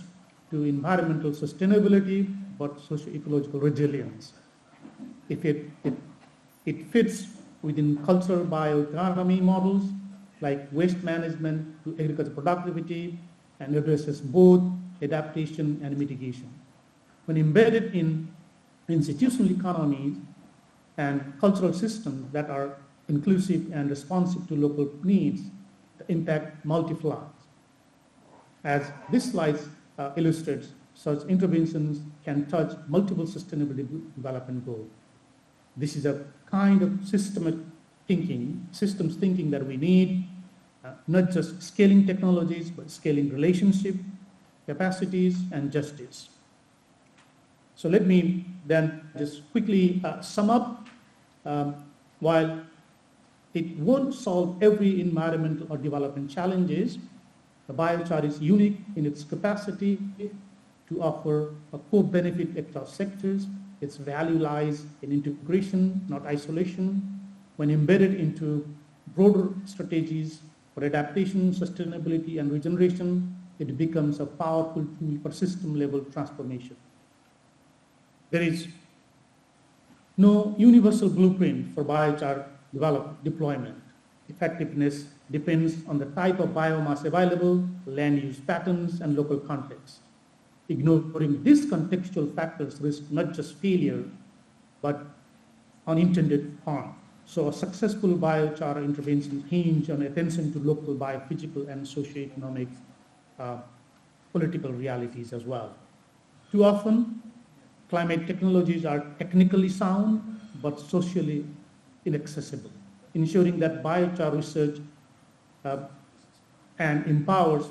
to environmental sustainability, but socio-ecological resilience. If it fits within cultural bioeconomy models like waste management to agricultural productivity and addresses both adaptation and mitigation. When embedded in institutional economies and cultural systems that are inclusive and responsive to local needs, the impact multiplies. As this slide illustrates, such interventions can touch multiple sustainable development goals. This is a kind of systems thinking that we need, not just scaling technologies, but scaling relationship, capacities, and justice. So let me then just quickly sum up. While it won't solve every environmental or development challenges, the biochar is unique in its capacity to offer a co-benefit across sectors. Its value lies in integration, not isolation. When embedded into broader strategies for adaptation, sustainability, and regeneration, it becomes a powerful tool for system-level transformation. There is no universal blueprint for biochar deployment. Effectiveness depends on the type of biomass available, land use patterns, and local context. Ignoring these contextual factors risks not just failure, but unintended harm. So a successful biochar intervention hinge on attention to local biophysical and socioeconomic political realities as well. Too often, climate technologies are technically sound, but socially inaccessible. Ensuring that biochar research and empowers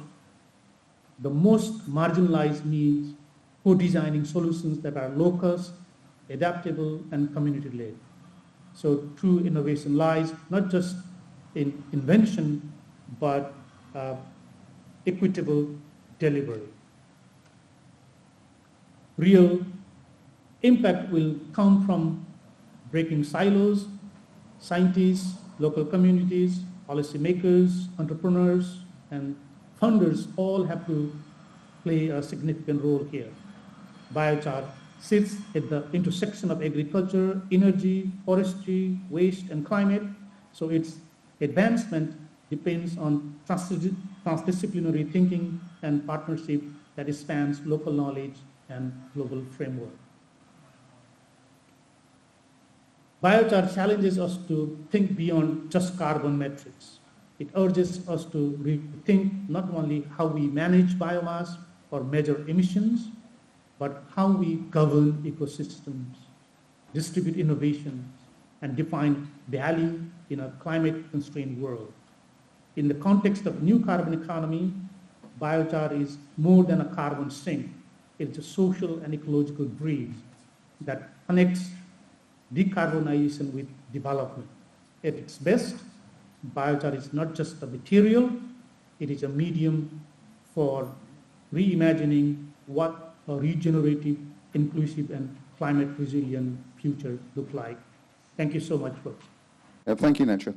the most marginalized means co-designing solutions that are low-cost, adaptable, and community-led. So true innovation lies not just in invention, but equitable delivery. Real impact will come from breaking silos. Scientists, local communities, policymakers, entrepreneurs, and funders all have to play a significant role here. Biochar sits at the intersection of agriculture, energy, forestry, waste, and climate. So its advancement depends on transdisciplinary thinking and partnership that spans local knowledge and global framework. Biochar challenges us to think beyond just carbon metrics. It urges us to rethink not only how we manage biomass or measure emissions, but how we govern ecosystems, distribute innovations, and define value in a climate-constrained world. In the context of new carbon economy, biochar is more than a carbon sink. It's a social and ecological bridge that connects decarbonization with development. At its best, biochar is not just a material, it is a medium for reimagining what a regenerative, inclusive, and climate resilient future look like. Thank you so much, folks. Thank you, Netra.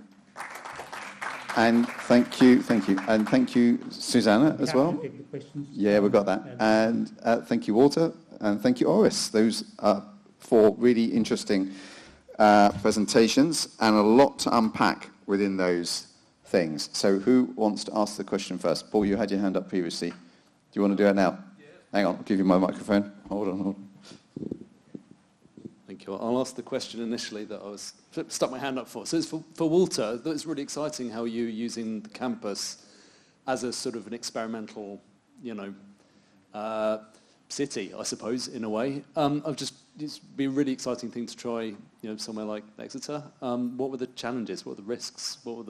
And thank you, and thank you, Susana, as well. Take the questions. Yeah, we've got that. And thank you, Walter, and thank you, Oris. Those are 4 really interesting presentations and a lot to unpack within those things. So who wants to ask the question first? Paul, you had your hand up previously. Do you want to do it now? Yeah. Hang on, I'll give you my microphone. Hold on. Thank you. I'll ask the question initially that I was stuck my hand up for. So it's for Walter. It's really exciting how you're using the campus as a sort of an experimental, city, I suppose, in a way. It's been a really exciting thing to try, somewhere like Exeter. What were the challenges? What were the risks? What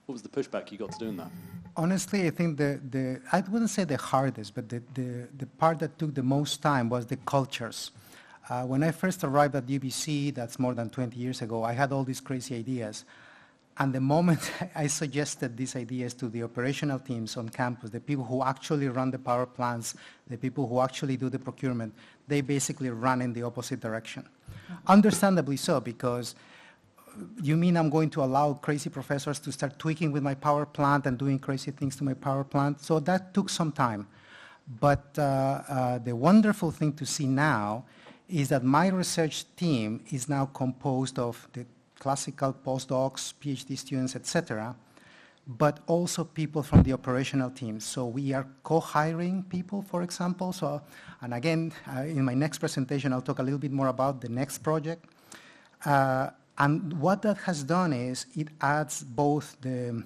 was the pushback you got to doing that? Honestly, I think I wouldn't say the hardest, but the part that took the most time was the cultures. When I first arrived at UBC, that's more than 20 years ago, I had all these crazy ideas. And the moment I suggested these ideas to the operational teams on campus, the people who actually run the power plants, the people who actually do the procurement, they basically run in the opposite direction. Understandably so, because you mean I'm going to allow crazy professors to start tweaking with my power plant and doing crazy things to my power plant? So that took some time. But the wonderful thing to see now is that my research team is now composed of the classical postdocs, PhD students, etc., but also people from the operational teams. So we are co-hiring people, for example. So, and again, in my next presentation, I'll talk a little bit more about the next project. And what that has done is it adds both the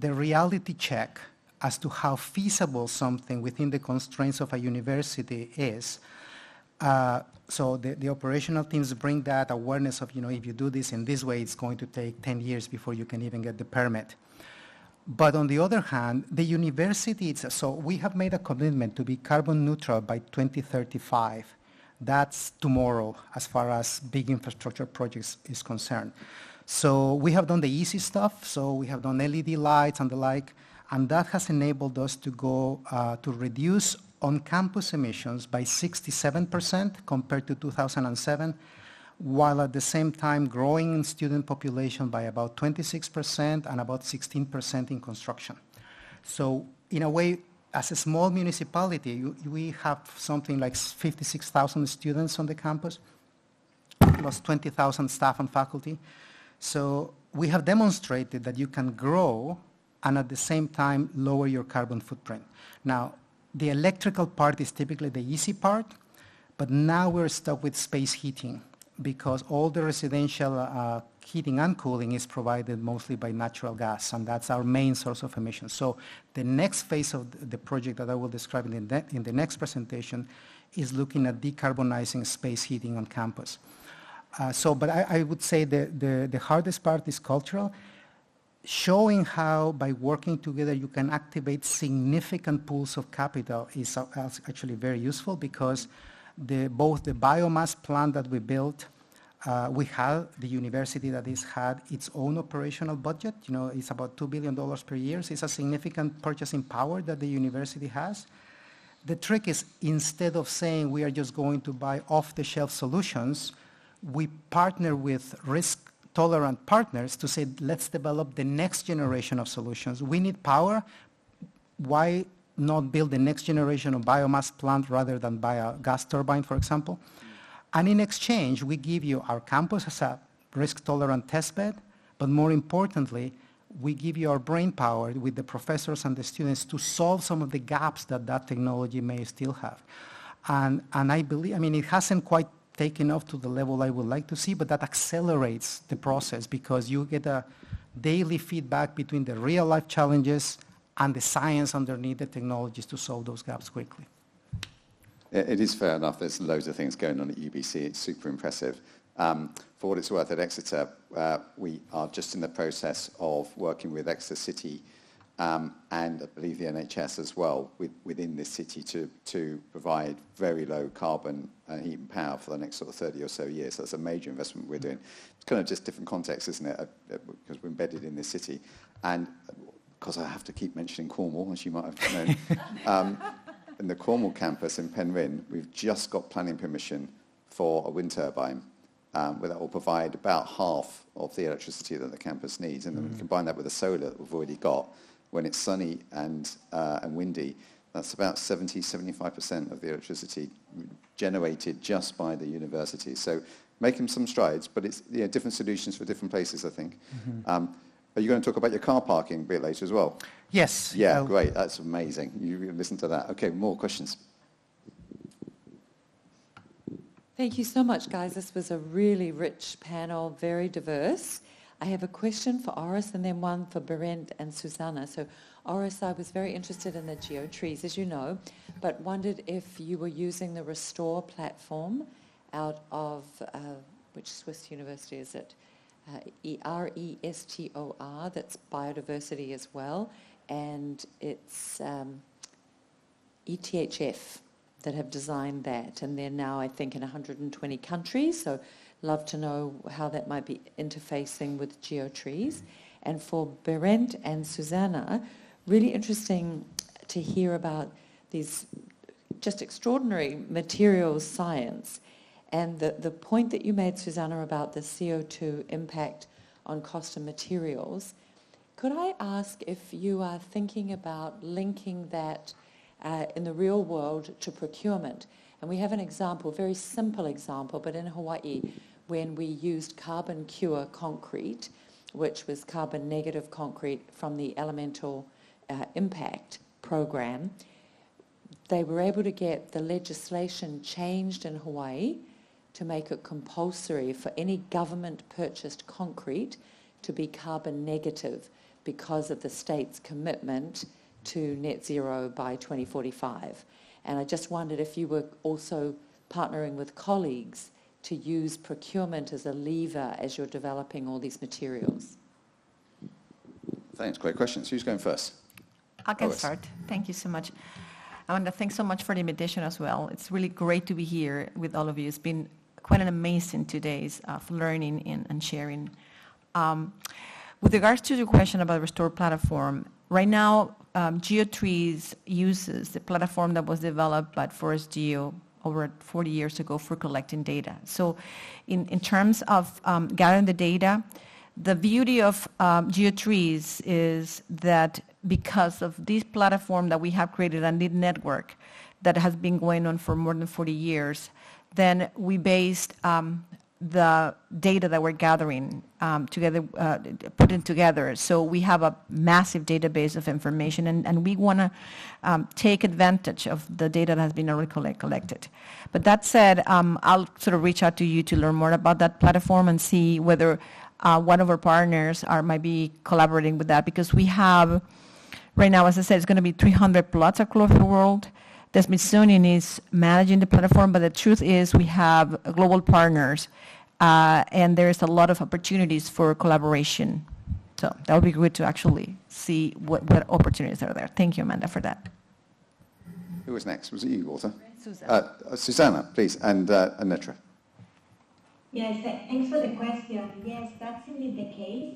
reality check as to how feasible something within the constraints of a university is. So the operational teams bring that awareness of, if you do this in this way, it's going to take 10 years before you can even get the permit. But on the other hand, the university, so we have made a commitment to be carbon neutral by 2035. That's tomorrow as far as big infrastructure projects is concerned. So we have done the easy stuff. So we have done LED lights and the like, and that has enabled us to go to reduce on-campus emissions by 67% compared to 2007, while at the same time growing in student population by about 26% and about 16% in construction. So in a way, as a small municipality, we have something like 56,000 students on the campus, plus 20,000 staff and faculty. So we have demonstrated that you can grow and at the same time lower your carbon footprint. Now, the electrical part is typically the easy part, but now we're stuck with space heating because all the residential heating and cooling is provided mostly by natural gas, and that's our main source of emissions. So the next phase of the project that I will describe in the next presentation is looking at decarbonizing space heating on campus. But I would say the hardest part is cultural, showing how by working together you can activate significant pools of capital is actually very useful because both the biomass plant that we built, we have the university that has had its own operational budget. You know, it's about $2 billion per year. So it's a significant purchasing power that the university has. The trick is instead of saying we are just going to buy off-the-shelf solutions, we partner with risk-tolerant partners to say, let's develop the next generation of solutions. We need power. Why not build the next generation of biomass plant rather than buy a gas turbine, for example? And in exchange, we give you our campus as a risk-tolerant testbed, but more importantly, we give you our brain power with the professors and the students to solve some of the gaps that technology may still have. And I believe, it hasn't quite taken off to the level I would like to see, but that accelerates the process because you get a daily feedback between the real-life challenges and the science underneath the technologies to solve those gaps quickly. It is fair enough. There's loads of things going on at UBC. It's super impressive. For what it's worth, at Exeter, we are just in the process of working with Exeter City and I believe the NHS as well within this city to provide very low carbon heat and power for the next sort of 30 or so years. So that's a major investment we're doing. It's kind of just different context, isn't it? Because we're embedded in this city. And because I have to keep mentioning Cornwall, as you might have known, in the Cornwall campus in Penryn, we've just got planning permission for a wind turbine where that will provide about half of the electricity that the campus needs. And then we combine that with the solar that we've already got. When it's sunny and windy, that's about 70-75% of the electricity generated just by the university. So making some strides, but it's different solutions for different places, I think. Are you going to talk about your car parking a bit later as well? Yes. Yeah, great. That's amazing. You listen to that. Okay, more questions. Thank you so much, guys. This was a really rich panel, very diverse. I have a question for Oris and then one for Berend and Susana. So Oris, I was very interested in the geotrees, as you know, but wondered if you were using the Restore platform out of, which Swiss university is it? RESTOR, that's biodiversity as well, and it's ETHF that have designed that, and they're now, I think, in 120 countries, so love to know how that might be interfacing with geotrees. And for Berend and Susana, really interesting to hear about these just extraordinary materials science. And the point that you made, Susana, about the CO2 impact on cost of materials, could I ask if you are thinking about linking that in the real world to procurement? And we have an example, very simple example, but in Hawaii, when we used carbon cure concrete, which was carbon negative concrete from the Elemental Impact Program, they were able to get the legislation changed in Hawaii to make it compulsory for any government-purchased concrete to be carbon negative because of the state's commitment to net zero by 2045. And I just wondered if you were also partnering with colleagues to use procurement as a lever as you're developing all these materials. Thanks, great questions. Who's going first? I can Oris. start. Thank you so much. Amanda, thanks so much for the invitation as well. It's really great to be here with all of you. It's been quite an amazing 2 days of learning and sharing. With regards to your question about Restore platform, right now, GeoTrees uses the platform that was developed by Forest Geo over 40 years ago for collecting data. So in terms of gathering the data, the beauty of GeoTrees is that because of this platform that we have created and this network that has been going on for more than 40 years, then we based the data that we're gathering together, putting together. So we have a massive database of information, and we want to take advantage of the data that has been already collected. But that said, I'll sort of reach out to you to learn more about that platform and see whether one of our partners might be collaborating with that, because we have, right now, as I said, it's going to be 300 plots across the world. The Smithsonian is managing the platform, but the truth is we have global partners, and there's a lot of opportunities for collaboration. So that would be good to actually see what opportunities are there. Thank you, Amanda, for that. Who was next? Was it you, Walter? Susana. Susana, please, and Netra. Yes, thanks for the question. Yes, that's indeed the case.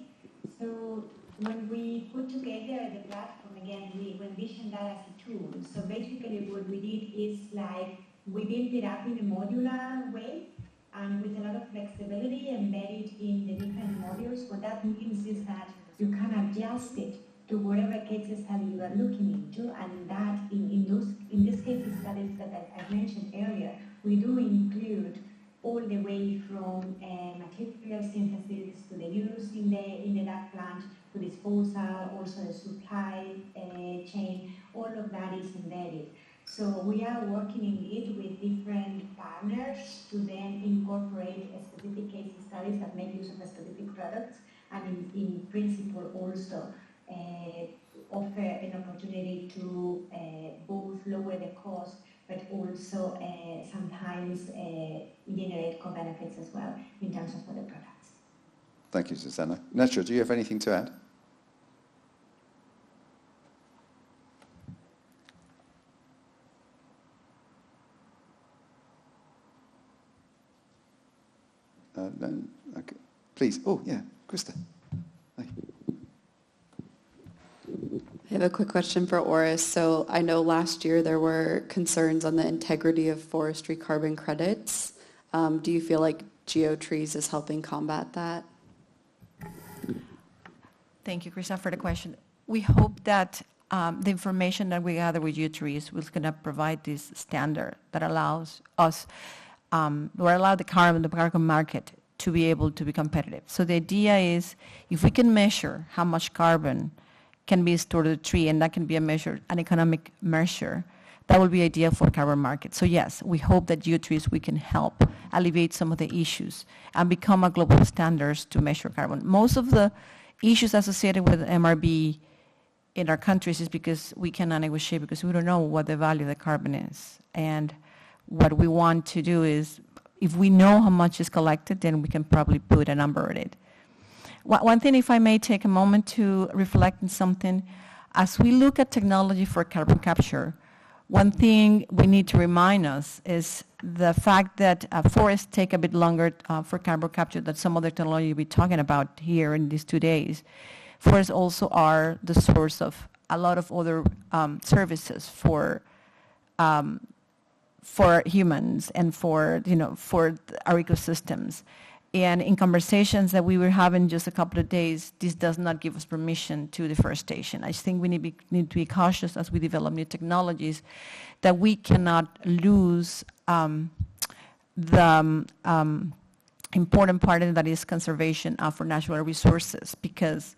So when we put together the platform, again, we envisioned that as a tool. So basically what we did is like we built it up in a modular way and with a lot of flexibility embedded in the different modules. What that means is that you can adjust it to whatever case study you are looking into, and that in this case studies that I mentioned earlier, we do include all the way from material synthesis to the use in the duck plant to disposal, also the supply chain, all of that is embedded. So we are working indeed with different partners to then incorporate specific case studies that make use of specific products, and in principle also offer an opportunity to both lower the cost but also sometimes generate co-benefits as well in terms of other products. Thank you, Susana. Netra, do you have anything to add? No. Okay. Please. Oh, yeah, Krista. Hi. I have a quick question for Oris. So I know last year there were concerns on the integrity of forestry carbon credits. Do you feel like GeoTrees is helping combat that? Thank you, Krista, for the question. We hope that the information that we gather with GeoTrees is going to provide this standard that allows us, or allow the carbon market to be able to be competitive. So the idea is, if we can measure how much carbon can be stored in the tree, and that can be an economic measure, that will be ideal for carbon market. So yes, we hope that GeoTrees, we can help alleviate some of the issues and become a global standards to measure carbon. Most of the issues associated with MRB in our countries is because we cannot negotiate, because we don't know what the value of the carbon is. And what we want to do is, if we know how much is collected, then we can probably put a number on it. One thing, if I may take a moment to reflect on something, as we look at technology for carbon capture, one thing we need to remind us is the fact that forests take a bit longer for carbon capture than some other technology we're talking about here in these 2 days. Forests also are the source of a lot of other services for humans and for our ecosystems. And in conversations that we were having just a couple of days, this does not give us permission to deforestation. I think we need to be cautious as we develop new technologies, that we cannot lose the important part of that is conservation for natural resources, because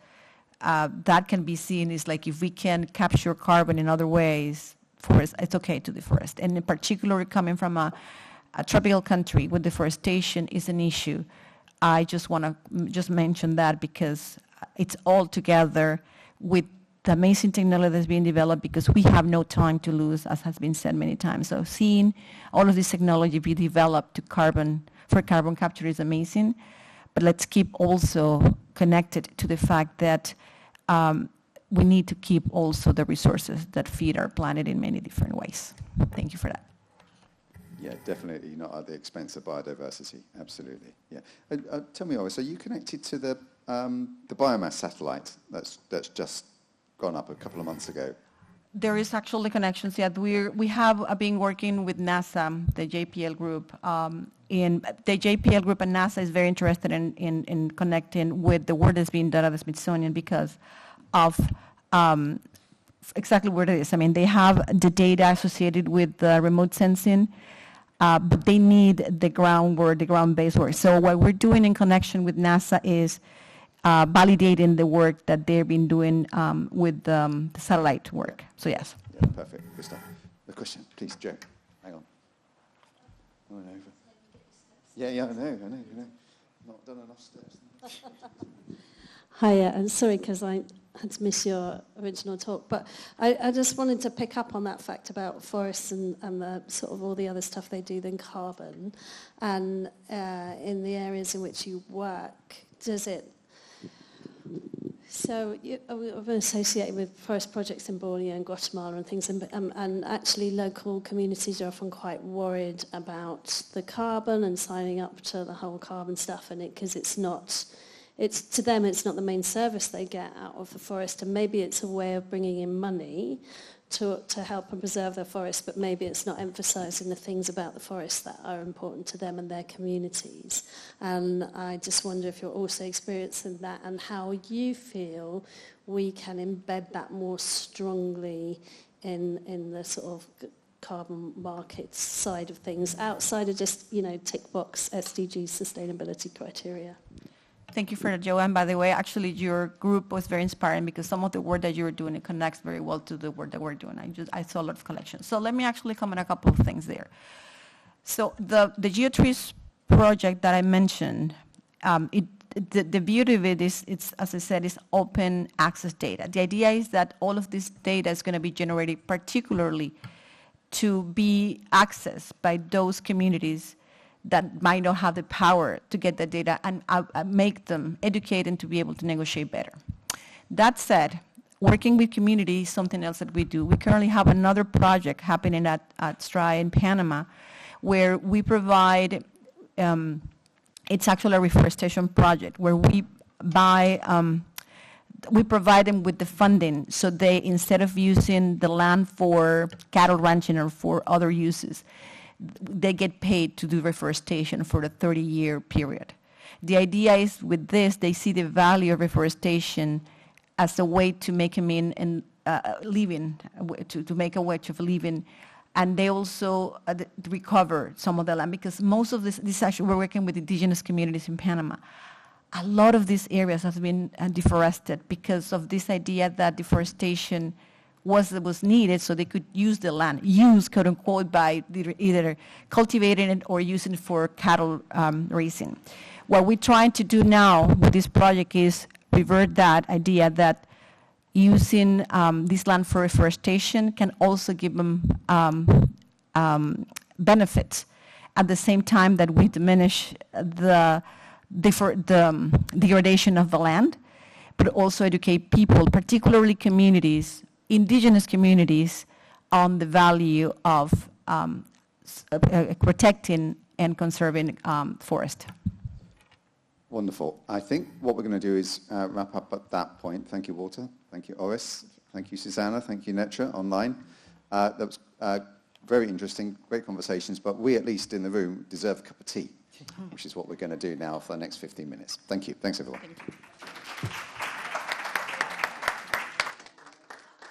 that can be seen as like, if we can capture carbon in other ways, it's okay to deforest. And in particular, coming from a tropical country where deforestation is an issue, I just want to mention that, because it's all together with the amazing technology that's being developed, because we have no time to lose, as has been said many times. So seeing all of this technology be developed for carbon capture is amazing, but let's keep also connected to the fact that we need to keep also the resources that feed our planet in many different ways. Thank you for that. Yeah, definitely not at the expense of biodiversity. Absolutely. Yeah. Tell me, Oris, are you connected to the biomass satellite that's just gone up a couple of months ago? There is actually connections. Yeah, we have been working with NASA, the JPL group. In the JPL group and NASA is very interested in connecting with the work that's being done at the Smithsonian because of exactly what it is. I mean, they have the data associated with the remote sensing, but they need the groundwork, the ground-based work. So what we're doing in connection with NASA is validating the work that they've been doing with the satellite work. So yes. Yeah, perfect. Good stuff. The question, please, Joe. Hang on. Over. Yeah, I know. Not done enough steps. Hi, I'm sorry because I had to miss your original talk, but I just wanted to pick up on that fact about forests and the sort of all the other stuff they do than carbon, and in the areas in which you work, does it? So I've been associated with forest projects in Borneo and Guatemala and things, and actually local communities are often quite worried about the carbon and signing up to the whole carbon stuff, and because it's to them it's not the main service they get out of the forest, and maybe it's a way of bringing in money to help and preserve their forest, but maybe it's not emphasising the things about the forest that are important to them and their communities. And I just wonder if you're also experiencing that and how you feel we can embed that more strongly in the sort of carbon markets side of things, outside of just, tick box SDG sustainability criteria. Thank you for that, Joe. And by the way, actually, your group was very inspiring because some of the work that you were doing, it connects very well to the work that we're doing. I saw a lot of connections. So let me actually comment a couple of things there. So the GeoTrees project that I mentioned, the beauty of it is, as I said, is open access data. The idea is that all of this data is going to be generated particularly to be accessed by those communities that might not have the power to get the data and make them educate and to be able to negotiate better. That said, working with community is something else that we do. We currently have another project happening at STRI in Panama where we provide, it's actually a reforestation project where we provide them with the funding so they, instead of using the land for cattle ranching or for other uses, they get paid to do reforestation for the 30-year period. The idea is with this, they see the value of reforestation as a way to make them living, to make a wedge of living, and they also recover some of the land because most of this actually, we're working with indigenous communities in Panama. A lot of these areas have been deforested because of this idea that deforestation was needed so they could use the land, quote unquote, by either cultivating it or using it for cattle raising. What we're trying to do now with this project is revert that idea that using this land for reforestation can also give them benefits at the same time that we diminish the degradation of the land, but also educate people, particularly communities, indigenous communities, on the value of protecting and conserving forest. Wonderful. I think what we're going to do is wrap up at that point. Thank you, Walter. Thank you, Oris. Thank you, Susana. Thank you, Netra, online. That was very interesting, great conversations, but we, at least in the room, deserve a cup of tea, which is what we're going to do now for the next 15 minutes. Thank you. Thanks, everyone. Thank you.